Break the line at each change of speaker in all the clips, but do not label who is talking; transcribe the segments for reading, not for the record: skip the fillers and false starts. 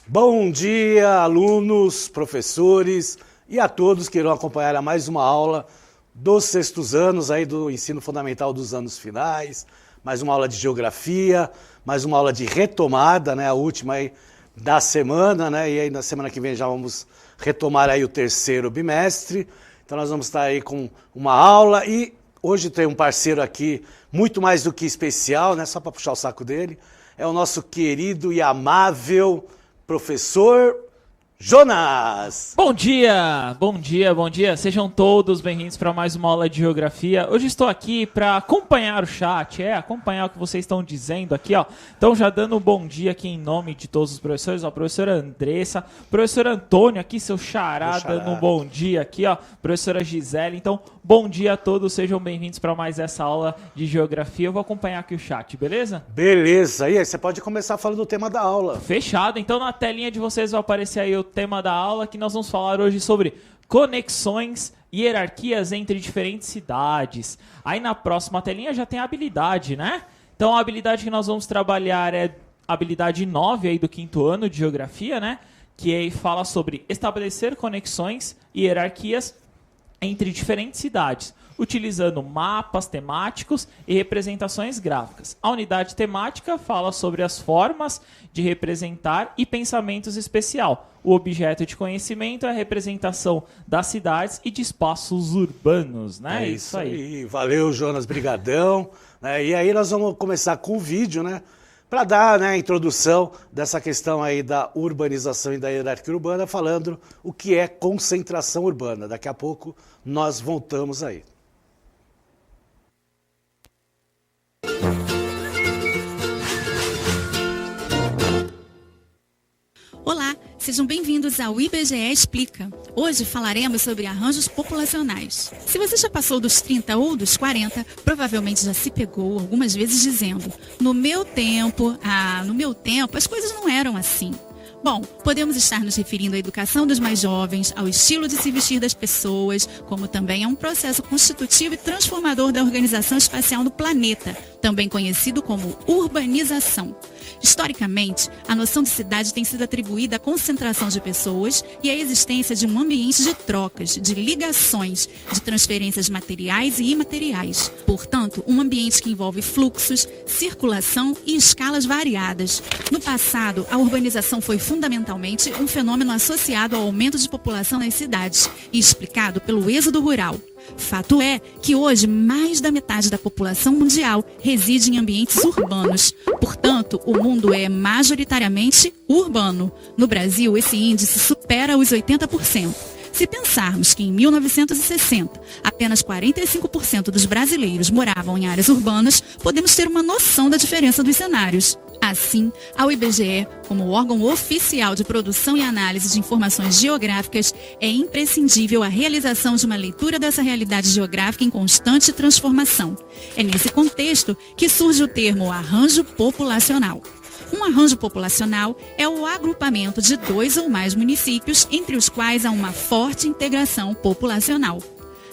Bom dia, alunos, professores e a todos que irão acompanhar a mais uma aula dos sextos anos aí do ensino fundamental dos anos finais, mais uma aula de geografia, mais uma aula de retomada, né, a última aí da semana, né, e aí na semana que vem já vamos retomar aí o terceiro bimestre. Então nós vamos estar aí com uma aula e hoje tem um parceiro aqui muito mais do que especial, né, só para puxar o saco dele, é o nosso querido e amável professor Jonas.
Bom dia, bom dia, bom dia. Sejam todos bem-vindos para mais uma aula de geografia. Hoje estou aqui para acompanhar o chat, acompanhar o que vocês estão dizendo aqui, ó. Então já dando um bom dia aqui em nome de todos os professores, ó, professora Andressa, professor Antônio aqui, seu xará, dando um bom dia aqui, ó, professora Gisele. Então, bom dia a todos, sejam bem-vindos para mais essa aula de geografia. Eu vou acompanhar aqui o chat, beleza?
Beleza, e aí você pode começar falando do tema da aula.
Fechado, então na telinha de vocês vai aparecer aí o tema da aula, que nós vamos falar hoje sobre conexões e hierarquias entre diferentes cidades. Aí na próxima telinha já tem a habilidade, né? Então a habilidade que nós vamos trabalhar é a habilidade 9 aí do 5º ano de geografia, né? Que aí fala sobre estabelecer conexões e hierarquias entre diferentes cidades, utilizando mapas temáticos e representações gráficas. A unidade temática fala sobre as formas de representar e pensamentos especial. O objeto de conhecimento é a representação das cidades e de espaços urbanos, né?
É isso aí. Valeu, Jonas, brigadão. E aí nós vamos começar com o vídeo, né? Para dar, né, a introdução dessa questão aí da urbanização e da hierarquia urbana, falando o que é concentração urbana. Daqui a pouco nós voltamos aí.
Olá, sejam bem-vindos ao IBGE Explica. Hoje falaremos sobre arranjos populacionais. Se você já passou dos 30 ou dos 40, provavelmente já se pegou algumas vezes dizendo: no meu tempo as coisas não eram assim. Bom, podemos estar nos referindo à educação dos mais jovens, ao estilo de se vestir das pessoas, como também a um processo constitutivo e transformador da organização espacial no planeta, também conhecido como urbanização. Historicamente, a noção de cidade tem sido atribuída à concentração de pessoas e à existência de um ambiente de trocas, de ligações, de transferências materiais e imateriais. Portanto, um ambiente que envolve fluxos, circulação e escalas variadas. No passado, a urbanização foi fundamentalmente um fenômeno associado ao aumento de população nas cidades e explicado pelo êxodo rural. Fato é que hoje mais da metade da população mundial reside em ambientes urbanos. Portanto, o mundo é majoritariamente urbano. No Brasil, esse índice supera os 80%. Se pensarmos que em 1960 apenas 45% dos brasileiros moravam em áreas urbanas, podemos ter uma noção da diferença dos cenários. Assim, ao IBGE, como órgão oficial de produção e análise de informações geográficas, é imprescindível a realização de uma leitura dessa realidade geográfica em constante transformação. É nesse contexto que surge o termo arranjo populacional. Um arranjo populacional é o agrupamento de 2 ou mais municípios entre os quais há uma forte integração populacional.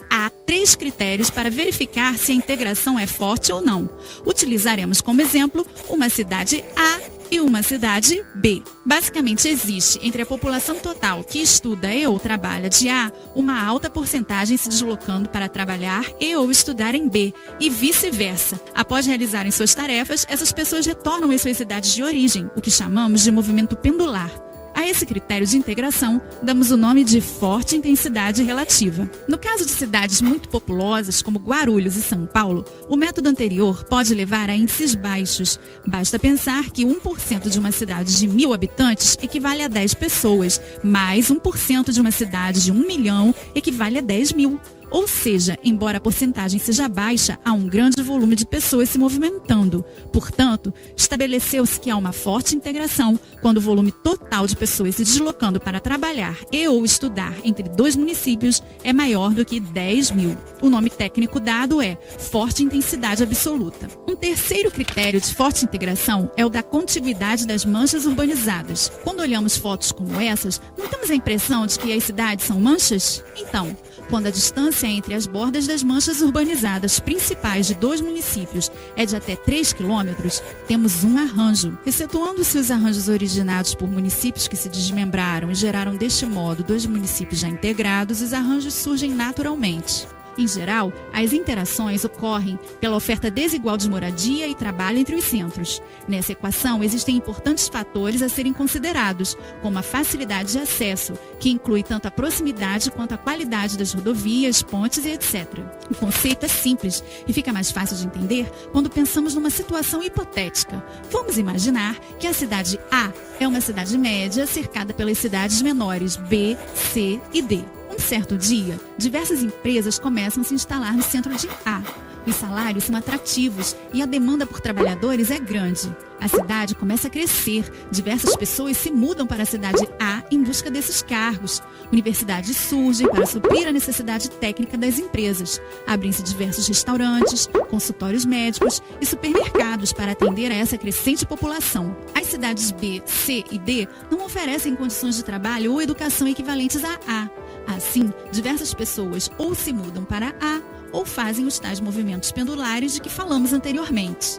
Há 3 critérios para verificar se a integração é forte ou não. Utilizaremos como exemplo uma cidade A e uma cidade B. Basicamente, existe entre a população total que estuda e ou trabalha de A, uma alta porcentagem se deslocando para trabalhar e ou estudar em B, e vice-versa. Após realizarem suas tarefas, essas pessoas retornam às suas cidades de origem, o que chamamos de movimento pendular. A esse critério de integração, damos o nome de forte intensidade relativa. No caso de cidades muito populosas, como Guarulhos e São Paulo, o método anterior pode levar a índices baixos. Basta pensar que 1% de uma cidade de 1.000 habitantes equivale a 10 pessoas, mais 1% de uma cidade de 1 milhão equivale a 10 mil. Ou seja, embora a porcentagem seja baixa, há um grande volume de pessoas se movimentando. Portanto, estabeleceu-se que há uma forte integração quando o volume total de pessoas se deslocando para trabalhar e ou estudar entre 2 municípios é maior do que 10 mil. O nome técnico dado é forte intensidade absoluta. Um terceiro critério de forte integração é o da contiguidade das manchas urbanizadas. Quando olhamos fotos como essas, não temos a impressão de que as cidades são manchas? Então, quando a distância distância entre as bordas das manchas urbanizadas principais de 2 municípios é de até 3 quilômetros, temos um arranjo. Excetuando-se os arranjos originados por municípios que se desmembraram e geraram deste modo 2 municípios já integrados, os arranjos surgem naturalmente. Em geral, as interações ocorrem pela oferta desigual de moradia e trabalho entre os centros. Nessa equação, existem importantes fatores a serem considerados, como a facilidade de acesso, que inclui tanto a proximidade quanto a qualidade das rodovias, pontes e etc. O conceito é simples e fica mais fácil de entender quando pensamos numa situação hipotética. Vamos imaginar que a cidade A é uma cidade média cercada pelas cidades menores B, C e D. Um certo dia, diversas empresas começam a se instalar no centro de A. Os salários são atrativos e a demanda por trabalhadores é grande. A cidade começa a crescer, diversas pessoas se mudam para a cidade A em busca desses cargos. Universidades surgem para suprir a necessidade técnica das empresas. Abrem-se diversos restaurantes, consultórios médicos e supermercados para atender a essa crescente população. As cidades B, C e D não oferecem condições de trabalho ou educação equivalentes a A. Assim, diversas pessoas ou se mudam para A ou fazem os tais movimentos pendulares de que falamos anteriormente.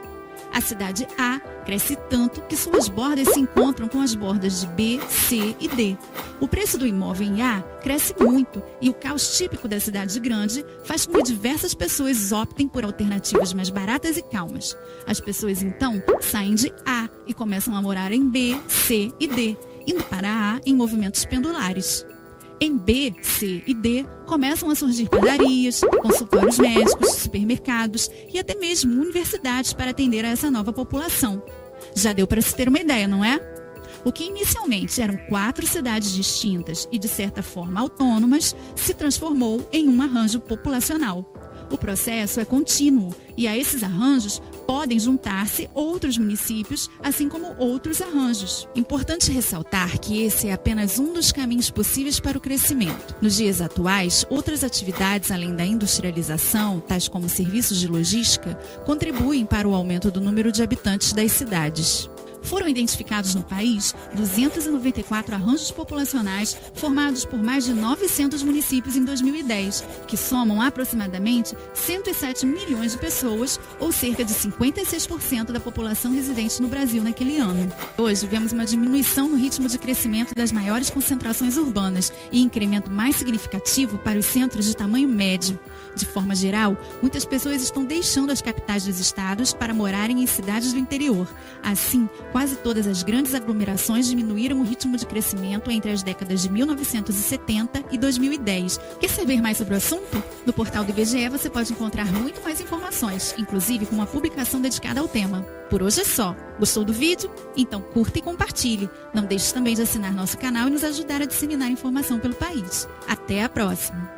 A cidade A cresce tanto que suas bordas se encontram com as bordas de B, C e D. O preço do imóvel em A cresce muito e o caos típico da cidade grande faz com que diversas pessoas optem por alternativas mais baratas e calmas. As pessoas então saem de A e começam a morar em B, C e D, indo para A em movimentos pendulares. Em B, C e D, começam a surgir padarias, consultórios médicos, supermercados e até mesmo universidades para atender a essa nova população. Já deu para se ter uma ideia, não é? O que inicialmente eram 4 cidades distintas e de certa forma autônomas, se transformou em um arranjo populacional. O processo é contínuo e a esses arranjos podem juntar-se outros municípios, assim como outros arranjos. Importante ressaltar que esse é apenas um dos caminhos possíveis para o crescimento. Nos dias atuais, outras atividades além da industrialização, tais como serviços de logística, contribuem para o aumento do número de habitantes das cidades. Foram identificados no país 294 arranjos populacionais formados por mais de 900 municípios em 2010, que somam aproximadamente 107 milhões de pessoas, ou cerca de 56% da população residente no Brasil naquele ano. Hoje, vemos uma diminuição no ritmo de crescimento das maiores concentrações urbanas e incremento mais significativo para os centros de tamanho médio. De forma geral, muitas pessoas estão deixando as capitais dos estados para morarem em cidades do interior. Assim, quase todas as grandes aglomerações diminuíram o ritmo de crescimento entre as décadas de 1970 e 2010. Quer saber mais sobre o assunto? No portal do IBGE você pode encontrar muito mais informações, inclusive com uma publicação dedicada ao tema. Por hoje é só. Gostou do vídeo? Então curta e compartilhe. Não deixe também de assinar nosso canal e nos ajudar a disseminar informação pelo país. Até a próxima!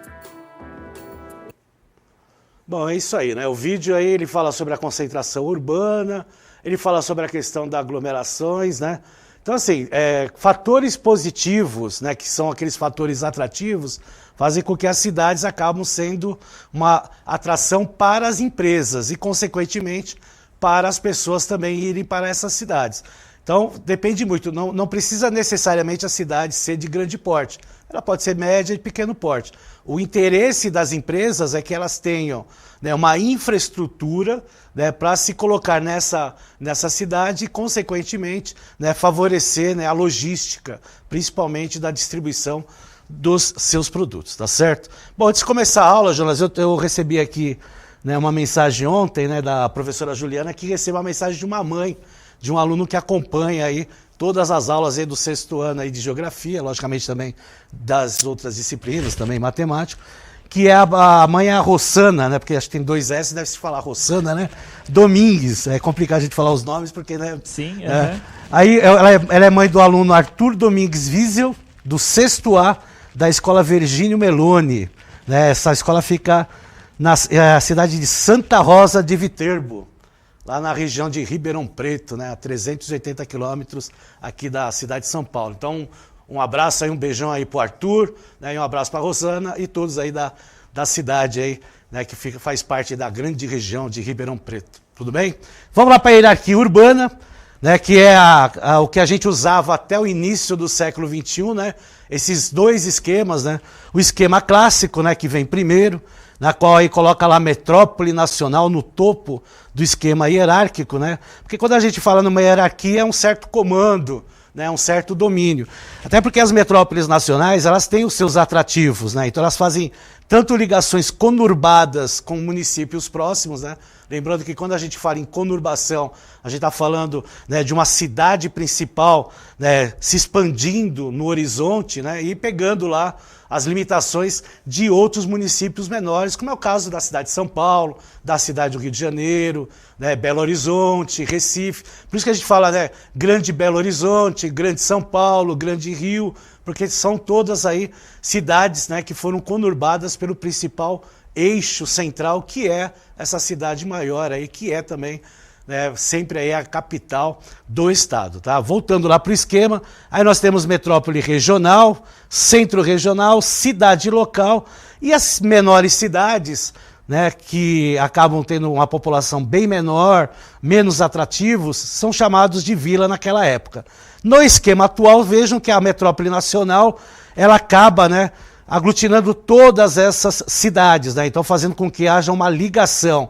Bom, é isso aí, né? O vídeo aí ele fala sobre a concentração urbana, ele fala sobre a questão das aglomerações, né? Então, assim, fatores positivos, né, que são aqueles fatores atrativos, fazem com que as cidades acabam sendo uma atração para as empresas e, consequentemente, para as pessoas também irem para essas cidades. Então, depende muito, não precisa necessariamente a cidade ser de grande porte. Ela pode ser média e pequeno porte. O interesse das empresas é que elas tenham, né, uma infraestrutura, né, para se colocar nessa cidade e, consequentemente, né, favorecer, né, a logística, principalmente da distribuição dos seus produtos, tá certo? Bom, antes de começar a aula, Jonas, eu recebi aqui, né, uma mensagem ontem, né, da professora Juliana, que recebeu uma mensagem de uma mãe, de um aluno que acompanha aí todas as aulas aí do 6º ano aí de geografia, logicamente também das outras disciplinas, também matemática, que é a mãe é a Rossana, né? Porque acho que tem 2 S, deve se falar Rossana, né? Domingues, é complicado a gente falar os nomes, porque, né?
Sim,
Aí ela é mãe do aluno Arthur Domingues Wiesel, do 6º A da Escola Virgínio Meloni, né? Essa escola fica na cidade de Santa Rosa de Viterbo, lá na região de Ribeirão Preto, né, a 380 quilômetros aqui da cidade de São Paulo. Então, um abraço aí, um beijão aí pro Arthur, né, e um abraço para a Rosana e todos aí da cidade aí, né, que faz parte da grande região de Ribeirão Preto. Tudo bem? Vamos lá para a hierarquia urbana. né, que é o que a gente usava até o início do século XXI, né, esses dois esquemas, né, o esquema clássico, né, que vem primeiro, na qual aí coloca lá a metrópole nacional no topo do esquema hierárquico, né, porque quando a gente fala numa hierarquia é um certo comando, né, um certo domínio. Até porque as metrópoles nacionais, elas têm os seus atrativos, né, então elas fazem tanto ligações conurbadas com municípios próximos, né, lembrando que quando a gente fala em conurbação, a gente está falando, né, de uma cidade principal, né, se expandindo no horizonte, né, e pegando lá as limitações de outros municípios menores, como é o caso da cidade de São Paulo, da cidade do Rio de Janeiro, né, Belo Horizonte, Recife. Por isso que a gente fala, né, Grande Belo Horizonte, Grande São Paulo, Grande Rio, porque são todas aí cidades, né, que foram conurbadas pelo principal eixo central, que é essa cidade maior aí, que é também, né, sempre aí a capital do estado, tá? Voltando lá para o esquema, aí nós temos metrópole regional, centro regional, cidade local e as menores cidades, né, que acabam tendo uma população bem menor, menos atrativos, são chamados de vila naquela época. No esquema atual, vejam que a metrópole nacional, ela acaba, né, aglutinando todas essas cidades, né, então fazendo com que haja uma ligação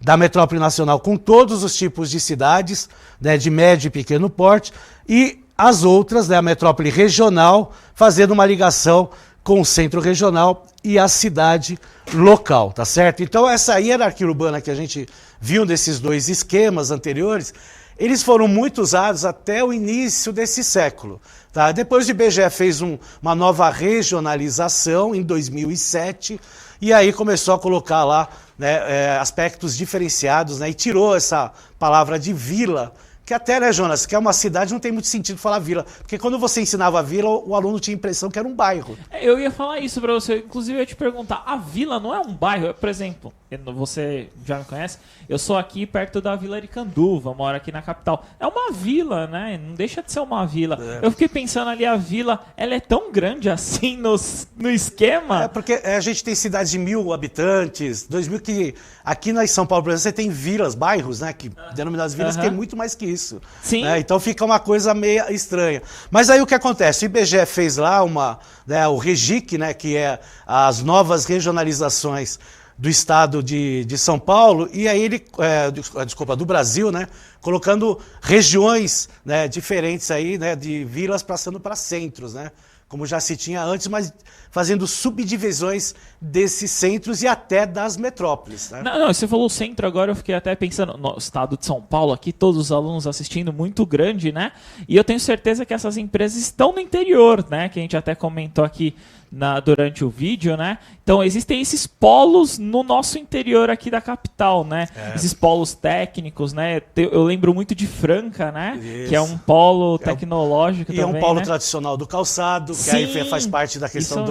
da metrópole nacional com todos os tipos de cidades, né, de médio e pequeno porte, e as outras, né, a metrópole regional, fazendo uma ligação com o centro regional e a cidade local, tá certo? Então essa hierarquia urbana que a gente viu nesses dois esquemas anteriores, eles foram muito usados até o início desse século. Tá? Depois o IBGE fez uma nova regionalização em 2007, e aí começou a colocar lá, né, aspectos diferenciados, né, e tirou essa palavra de vila, que até, né, Jonas, que é uma cidade, não tem muito sentido falar vila, porque quando você ensinava vila, o aluno tinha a impressão que era um bairro.
Eu ia falar isso pra você, inclusive eu ia te perguntar, a vila não é um bairro? Por exemplo, você já me conhece, eu sou aqui perto da Vila Aricanduva, moro aqui na capital. É uma vila, né? Não deixa de ser uma vila. É. Eu fiquei pensando ali, a vila, ela é tão grande assim no esquema?
É porque a gente tem cidades de 1.000 habitantes, 2.000, que aqui na São Paulo, por exemplo, você tem vilas, bairros, né, que denominadas vilas, que tem muito mais que isso.
Sim.
Né? Então fica uma coisa meio estranha. Mas aí o que acontece? O IBGE fez lá o REGIC, né, que é as novas regionalizações do estado de São Paulo, e aí ele, do Brasil, né, colocando regiões, né, diferentes aí, né, de vilas passando para centros, né, como já se tinha antes, mas fazendo subdivisões desses centros e até das metrópoles. Né?
Não, você falou centro agora, eu fiquei até pensando, no estado de São Paulo, aqui todos os alunos assistindo, muito grande, né? E eu tenho certeza que essas empresas estão no interior, né? Que a gente até comentou aqui durante o vídeo, né? Então existem esses polos no nosso interior aqui da capital, né? Esses polos técnicos, né? Eu lembro muito de Franca, né? Isso. Que é um polo tecnológico também,
é um polo,
né,
tradicional do calçado, que aí faz parte da questão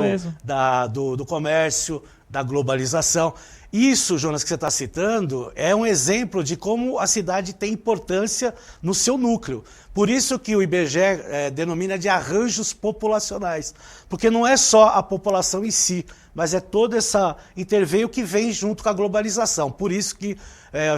do comércio, da globalização. Isso, Jonas, que você está citando, é um exemplo de como a cidade tem importância no seu núcleo. Por isso que o IBGE denomina de arranjos populacionais. Porque não é só a população em si, mas é todo esse interveio que vem junto com a globalização. Por isso que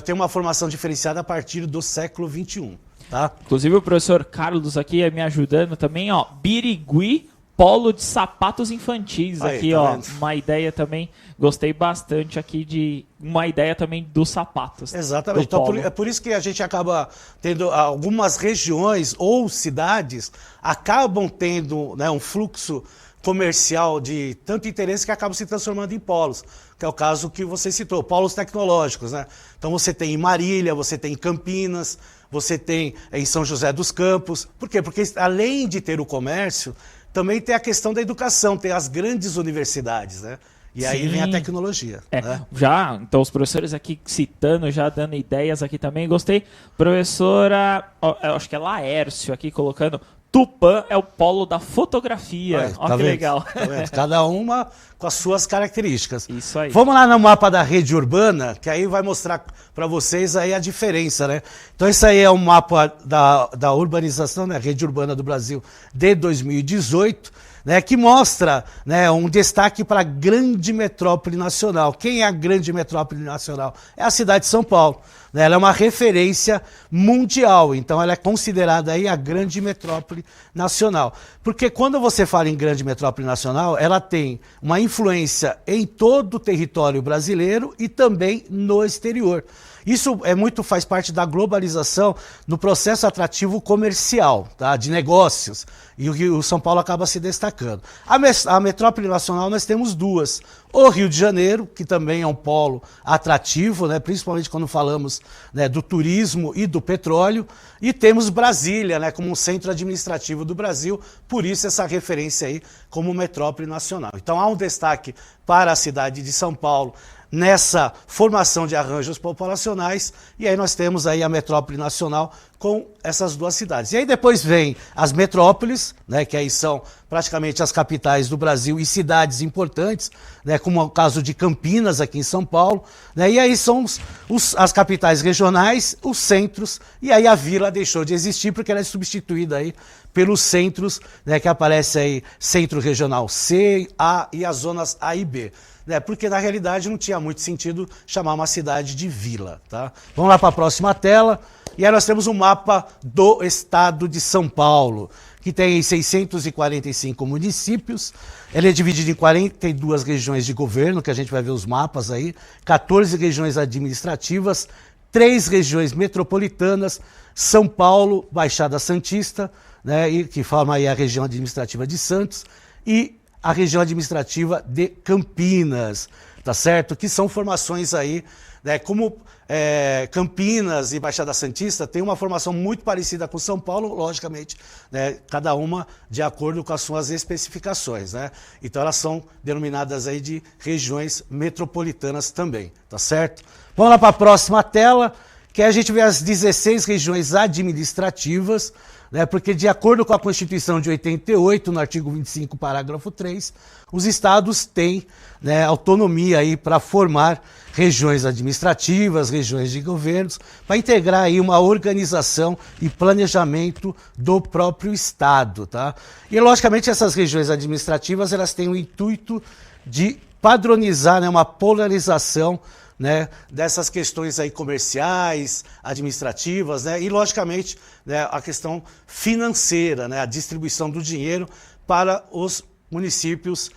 tem uma formação diferenciada a partir do século XXI. Tá?
Inclusive o professor Carlos aqui me ajudando também, ó, Birigui, polo de sapatos infantis. Aí, aqui, tá ó, vendo? Uma ideia também, gostei bastante aqui de uma ideia também dos sapatos.
Exatamente, então é por isso que a gente acaba tendo algumas regiões ou cidades acabam tendo, né, um fluxo comercial de tanto interesse que acabam se transformando em polos, que é o caso que você citou, polos tecnológicos, né? Então você tem em Marília, você tem em Campinas, você tem em São José dos Campos. Por quê? Porque além de ter o comércio, também tem a questão da educação, tem as grandes universidades, né? E aí vem a tecnologia. Né?
Já, então os professores aqui citando, já dando ideias aqui também, gostei. Professora, eu acho que é Laércio aqui colocando, Tupã é o polo da fotografia. Olha que legal.
Tá vendo? Cada uma com as suas características.
Isso aí.
Vamos lá no mapa da rede urbana, que aí vai mostrar para vocês aí a diferença, né? Então esse aí é o mapa da urbanização, né? Rede urbana do Brasil de 2018, né? Que mostra, né, um destaque para a grande metrópole nacional. Quem é a grande metrópole nacional? É a cidade de São Paulo. né? Ela é uma referência mundial, então ela é considerada aí a grande metrópole nacional. Porque quando você fala em grande metrópole nacional, ela tem uma influência em todo o território brasileiro e também no exterior. Isso faz parte da globalização no processo atrativo comercial, tá? De negócios, e o São Paulo acaba se destacando. A metrópole nacional nós temos duas. O Rio de Janeiro, que também é um polo atrativo, né? Principalmente quando falamos, né, do turismo e do petróleo, e temos Brasília, né, como um centro administrativo do Brasil, por isso essa referência aí como metrópole nacional. Então há um destaque para a cidade de São Paulo nessa formação de arranjos populacionais, e aí nós temos aí a metrópole nacional com essas duas cidades. E aí depois vem as metrópoles, né, que aí são praticamente as capitais do Brasil e cidades importantes, né, como é o caso de Campinas aqui em São Paulo, né, e aí são as capitais regionais, os centros, e aí a vila deixou de existir porque ela é substituída aí pelos centros, né, que aparece aí Centro Regional C, A e as zonas A e B. Porque na realidade não tinha muito sentido chamar uma cidade de vila. Tá? Vamos lá para a próxima tela. E aí nós temos um mapa do estado de São Paulo, que tem 645 municípios. Ele é dividido em 42 regiões de governo, que a gente vai ver os mapas aí, 14 regiões administrativas, 3 regiões metropolitanas, São Paulo, Baixada Santista, né, e que forma aí a região administrativa de Santos, e a região administrativa de Campinas, tá certo? Que são formações aí, né, como Campinas e Baixada Santista tem uma formação muito parecida com São Paulo, logicamente, né, cada uma de acordo com as suas especificações, né? Então elas são denominadas aí de regiões metropolitanas também, tá certo? Vamos lá para a próxima tela, que a gente vê as 16 regiões administrativas, né, porque de acordo com a Constituição de 88, no artigo 25, parágrafo 3, os estados têm, né, autonomia aí para formar regiões administrativas, regiões de governos, para integrar aí uma organização e planejamento do próprio estado, tá? E logicamente essas regiões administrativas, elas têm o intuito de padronizar, né, uma polarização, né, dessas questões aí comerciais, administrativas, né, e logicamente, né, a questão financeira, né, a distribuição do dinheiro para os municípios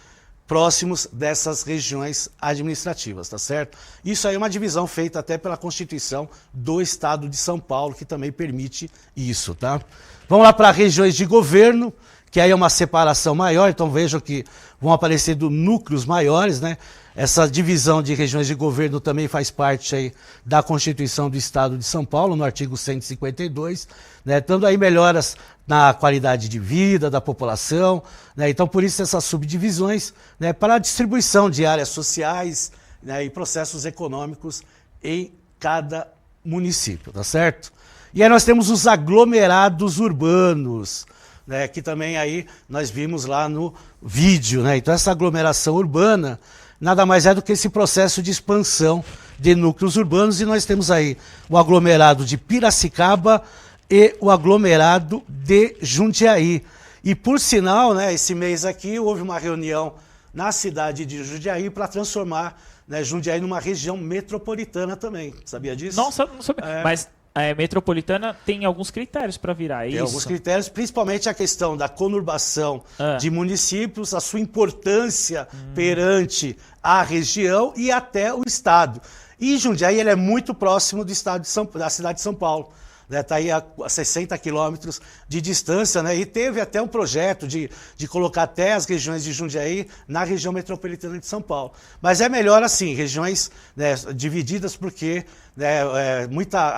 próximos dessas regiões administrativas, tá certo? Isso aí é uma divisão feita até pela Constituição do Estado de São Paulo, que também permite isso, tá? Vamos lá para regiões de governo, que aí é uma separação maior, então vejam que vão aparecer núcleos maiores, né? Essa divisão de regiões de governo também faz parte aí da Constituição do Estado de São Paulo, no artigo 152, né? Dando aí melhoras na qualidade de vida da população, né? Então por isso essas subdivisões, né, para a distribuição de áreas sociais, né, e processos econômicos em cada município, tá certo? E aí nós temos os aglomerados urbanos, né, que também aí nós vimos lá no vídeo, né? Então essa aglomeração urbana nada mais é do que esse processo de expansão de núcleos urbanos, e nós temos aí o aglomerado de Piracicaba e o aglomerado de Jundiaí. E por sinal, né, esse mês aqui houve uma reunião na cidade de Jundiaí para transformar, né, Jundiaí numa região metropolitana também. Sabia disso?
Não sabia. Mas a metropolitana tem alguns critérios para virar,
tem alguns critérios, principalmente a questão da conurbação de municípios, a sua importância perante a região e até o estado. E Jundiaí, ele é muito próximo do estado da cidade de São Paulo. Está aí a 60 quilômetros de distância, né? E teve até um projeto de colocar até as regiões de Jundiaí na região metropolitana de São Paulo. Mas é melhor assim, regiões, né, divididas, porque, né,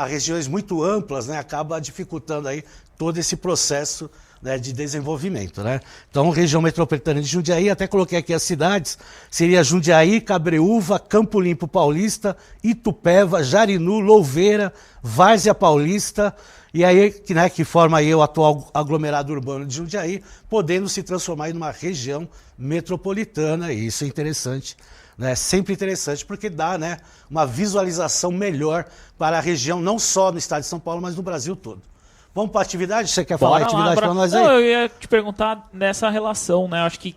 regiões muito amplas, né, acaba dificultando aí todo esse processo, né, de desenvolvimento, né? Então, região metropolitana de Jundiaí, até coloquei aqui as cidades, seria Jundiaí, Cabreúva, Campo Limpo Paulista, Itupeva, Jarinu, Louveira, Várzea Paulista, e aí, né, que forma aí o atual aglomerado urbano de Jundiaí, podendo se transformar em uma região metropolitana, e isso é interessante, né? Sempre interessante, porque dá, né, uma visualização melhor para a região, não só no estado de São Paulo, mas no Brasil todo. Vamos para a atividade? Você quer falar atividade para nós aí?
Não, eu ia te perguntar nessa relação, né? Acho que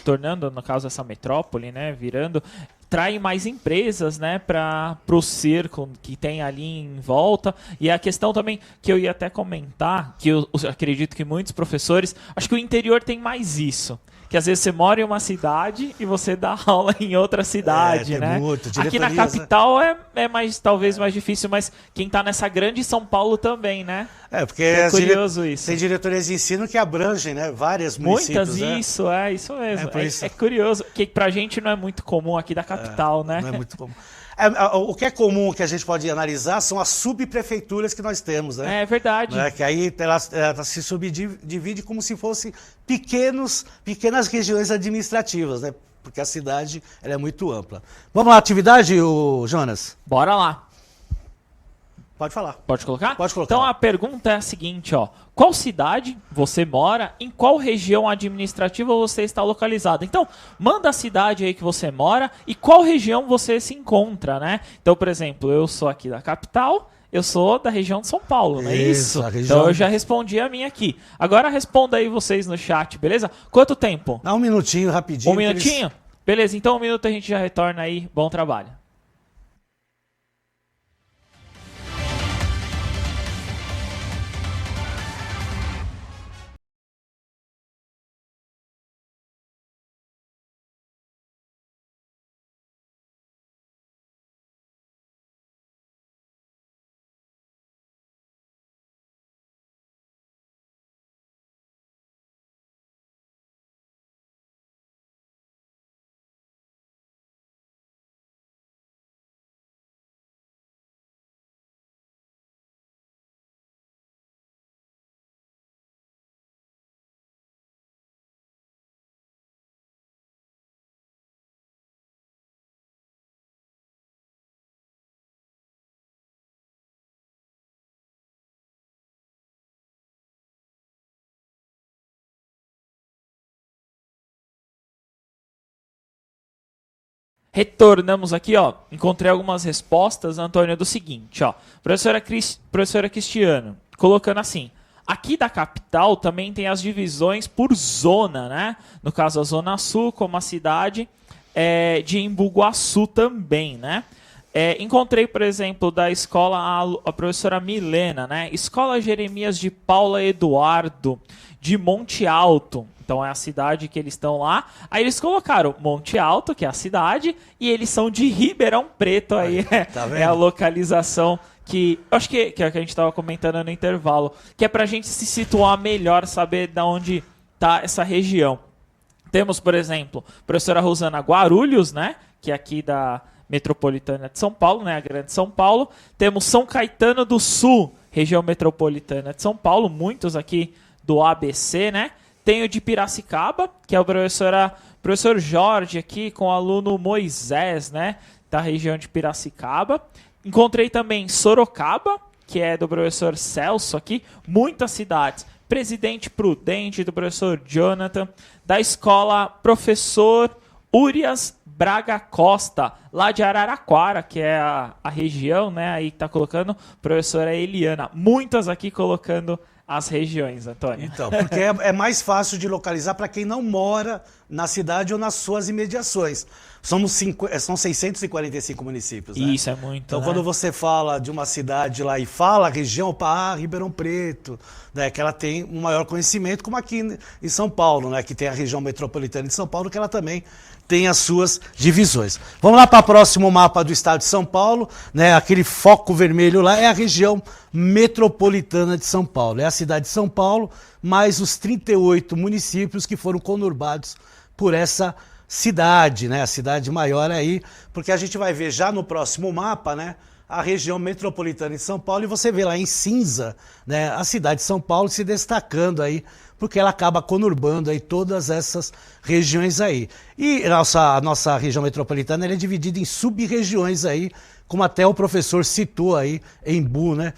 tornando, no caso, essa metrópole, né? Virando, atrai mais empresas, né, para o cerco que tem ali em volta. E a questão também que eu ia até comentar, que eu acredito que muitos professores, acho que o interior tem mais isso. Que às vezes você mora em uma cidade e você dá aula em outra cidade, né?
Muito,
aqui na capital é mais, talvez mais difícil, mas quem está nessa grande São Paulo também, né?
Porque
é curioso isso.
Tem diretorias de ensino que abrangem, né, vários municípios.
Muitas, isso mesmo. É curioso, que pra gente não é muito comum aqui da capital, né?
Não é muito comum. O que é comum que a gente pode analisar são as subprefeituras que nós temos, né?
É verdade.
Né? Que aí ela se subdivide como se fossem pequenas regiões administrativas, né? Porque a cidade ela é muito ampla. Vamos lá, atividade, Jonas?
Bora lá.
Pode falar.
Pode colocar?
Pode colocar.
Então a pergunta é a seguinte, ó. Qual cidade você mora? Em qual região administrativa você está localizado? Então, manda a cidade aí que você mora e qual região você se encontra, né? Então, por exemplo, eu sou aqui da capital, eu sou da região de São Paulo, não é isso? Então eu já respondi a minha aqui. Agora responda aí vocês no chat, beleza? Quanto tempo?
Dá um minutinho, rapidinho.
1 minutinho? Beleza, então 1 minuto a gente já retorna aí. Bom trabalho. Retornamos aqui, ó. Encontrei algumas respostas, Antônio, do seguinte, ó. Professora Cristiano, colocando assim. Aqui da capital também tem as divisões por zona, né? No caso, a Zona Sul, como a cidade de Embu-Guaçu também, né? Encontrei, por exemplo, da escola a professora Milena, né? Escola Jeremias de Paula Eduardo, de Monte Alto. Então é a cidade que eles estão lá. Aí eles colocaram Monte Alto, que é a cidade, e eles são de Ribeirão Preto. Aí é a localização que... Acho que é o que a gente estava comentando no intervalo. Que é pra gente se situar melhor, saber de onde tá essa região. Temos, por exemplo, a professora Rosana Guarulhos, né? Que é aqui da Metropolitana de São Paulo, né? A Grande São Paulo. Temos São Caetano do Sul, região metropolitana de São Paulo. Muitos aqui do ABC, né? Tem o de Piracicaba, que é o professor Jorge aqui, com o aluno Moisés, né? Da região de Piracicaba. Encontrei também Sorocaba, que é do professor Celso aqui. Muitas cidades. Presidente Prudente, do professor Jonathan. Da escola Professor Urias Braga Costa, lá de Araraquara, que é a região, né? Aí tá colocando professora Eliana. Muitas aqui colocando as regiões, Antônio.
Então, porque é mais fácil de localizar para quem não mora na cidade ou nas suas imediações. São 645 municípios, né?
Isso, é muito,
então,
né?
Quando você fala de uma cidade lá e fala a região, Ribeirão Preto, né, que ela tem um maior conhecimento, como aqui em São Paulo, né, que tem a região metropolitana de São Paulo, que ela também tem as suas divisões. Vamos lá para o próximo mapa do estado de São Paulo, né? Aquele foco vermelho lá é a região metropolitana de São Paulo. É a cidade de São Paulo, mais os 38 municípios que foram conurbados por essa cidade, né? A cidade maior aí, porque a gente vai ver já no próximo mapa, né? A região metropolitana de São Paulo, e você vê lá em cinza, né? A cidade de São Paulo se destacando aí, porque ela acaba conurbando aí todas essas regiões aí. E a nossa região metropolitana ela é dividida em sub-regiões aí, como até o professor citou aí, Embu, né?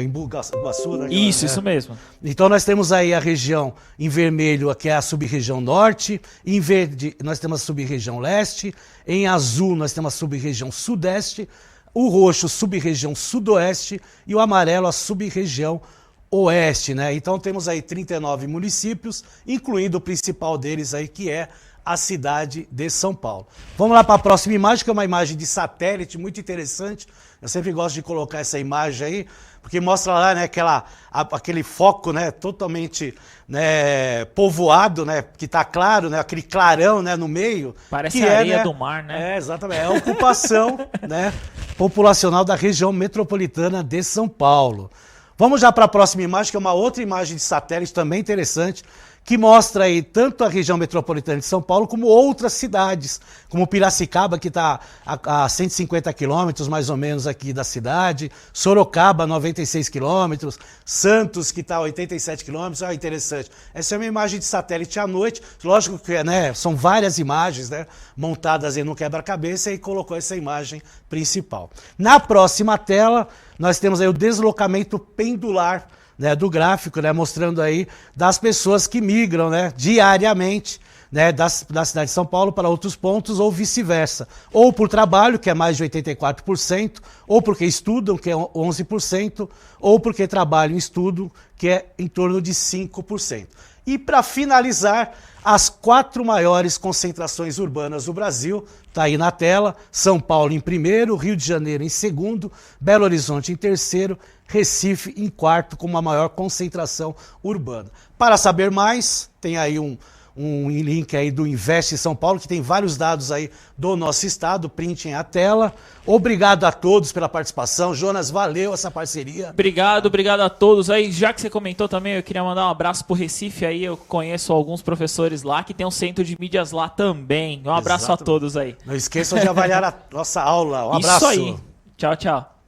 Embu-Guaçu, né?
Isso mesmo.
Então nós temos aí a região em vermelho, que é a sub-região norte, em verde nós temos a sub-região leste, em azul nós temos a sub-região sudeste, o roxo sub-região sudoeste e o amarelo a sub-região oeste, né? Então temos aí 39 municípios, incluindo o principal deles aí, que é a cidade de São Paulo. Vamos lá para a próxima imagem, que é uma imagem de satélite muito interessante. Eu sempre gosto de colocar essa imagem aí, porque mostra lá, né, aquele foco, né, totalmente, né, povoado, né, que está claro, né, aquele clarão, né, no meio.
Parece
que
a areia
né,
do mar, né?
Exatamente. É a ocupação né, populacional da região metropolitana de São Paulo. Vamos já para a próxima imagem, que é uma outra imagem de satélite também interessante, que mostra aí tanto a região metropolitana de São Paulo como outras cidades, como Piracicaba, que está a 150 quilômetros mais ou menos aqui da cidade, Sorocaba, 96 quilômetros, Santos, que está a 87 quilômetros, interessante. Essa é uma imagem de satélite à noite, lógico que né, são várias imagens né, montadas aí no quebra-cabeça e colocou essa imagem principal. Na próxima tela, nós temos aí o deslocamento pendular, né, do gráfico, né, mostrando aí das pessoas que migram né, diariamente né, da cidade de São Paulo para outros pontos ou vice-versa. Ou por trabalho, que é mais de 84%, ou porque estudam, que é 11%, ou porque trabalham e estudam, que é em torno de 5%. E para finalizar, as 4 maiores concentrações urbanas do Brasil, está aí na tela, São Paulo em primeiro, Rio de Janeiro em segundo, Belo Horizonte em terceiro, Recife em quarto, com uma maior concentração urbana. Para saber mais, tem aí um link aí do Investe São Paulo, que tem vários dados aí do nosso estado, printem a tela. Obrigado a todos pela participação. Jonas, valeu essa parceria.
Obrigado a todos aí. Já que você comentou também, eu queria mandar um abraço pro Recife aí, eu conheço alguns professores lá que tem um centro de mídias lá também. Um abraço a todos aí.
Não esqueçam de avaliar a nossa aula. Um abraço.
Isso aí. Tchau, tchau.